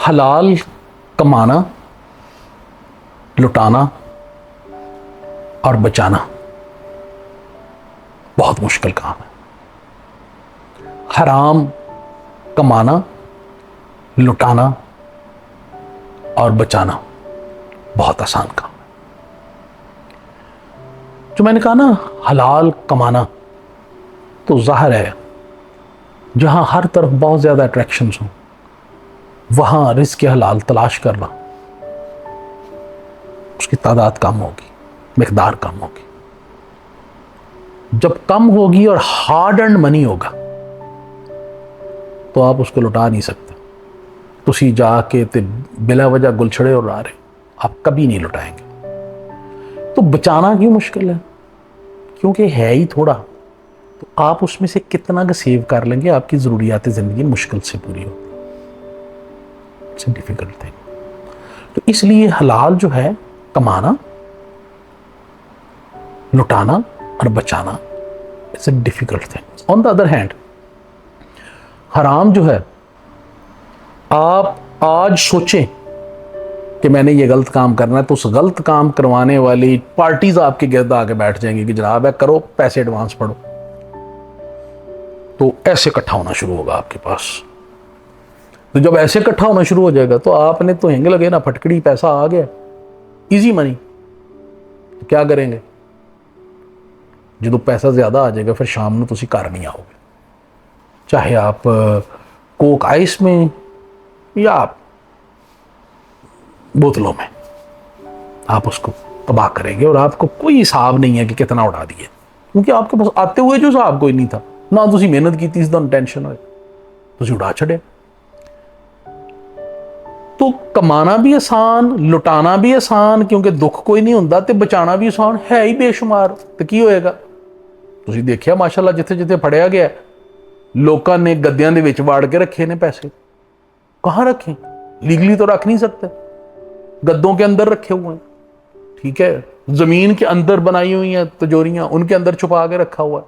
हलाल कमाना, लुटाना और बचाना बहुत मुश्किल काम है। हराम कमाना, लुटाना और बचाना बहुत आसान काम है। जो मैंने कहा ना हलाल कमाना, तो जाहिर है जहां हर तरफ बहुत ज्यादा अट्रैक्शंस हों वहां रिस्क हलाल तलाश करना, उसकी तादाद कम होगी, मिकदार कम होगी। जब कम होगी और हार्ड अर्न मनी होगा तो आप उसको लुटा नहीं सकते। तुसी जाके ते बिला वजह गुलछड़े और आ रहे, आप कभी नहीं लुटाएंगे। तो बचाना क्यों मुश्किल है? क्योंकि है ही थोड़ा, तो आप उसमें से कितना का सेव कर लेंगे, आपकी ज़रूरियात ज़िंदगी मुश्किल से पूरी होती है। It's difficult thing. तो इसलिए हलाल जो है कमाना, लुटाना और बचाना, it's a difficult thing. On the other hand हराम जो है, आप आज सोचें कि मैंने ये गलत काम करना है, तो उस गलत काम करवाने वाली पार्टीज आपके गिर्द आके बैठ जाएंगी कि जनाब है करो, पैसे एडवांस पड़ो। तो ऐसे इकट्ठा होना शुरू होगा आपके पास। तो जब ऐसे इकट्ठा होना शुरू हो जाएगा तो आपने तो हिंग लगे ना, फटकड़ी, पैसा आ गया, इजी मनी, तो क्या करेंगे? जो पैसा ज्यादा आ जाएगा फिर शाम में तुसी घर नहीं आओगे, चाहे आप कोक आइस में या बोतलों में, आप उसको तबाह करेंगे और आपको कोई हिसाब नहीं है कि कितना उड़ा दिए, क्योंकि आपके पास आते हुए जो हिसाब कोई नहीं था ना, तुसी मेहनत की, इस दिन टेंशन हो, तुसी उड़ा छड़े। तो कमाना भी आसान, लुटाना भी आसान, क्योंकि दुख कोई नहीं होता, तो बचाना भी आसान है ही बेशुमार। तो की होएगा? तुसी देखिया माशाल्लाह जिथे जिथे फड़िया गया लोगों ने गद्दियां दे विच वाड़ के रखे ने पैसे। कहां रखे? लीगली तो रख नहीं सकते, गद्दों के अंदर रखे हुए हैं, ठीक है, जमीन के अंदर बनाई हुई हैं तिजोरियां, उनके अंदर छुपा के रखा हुआ है।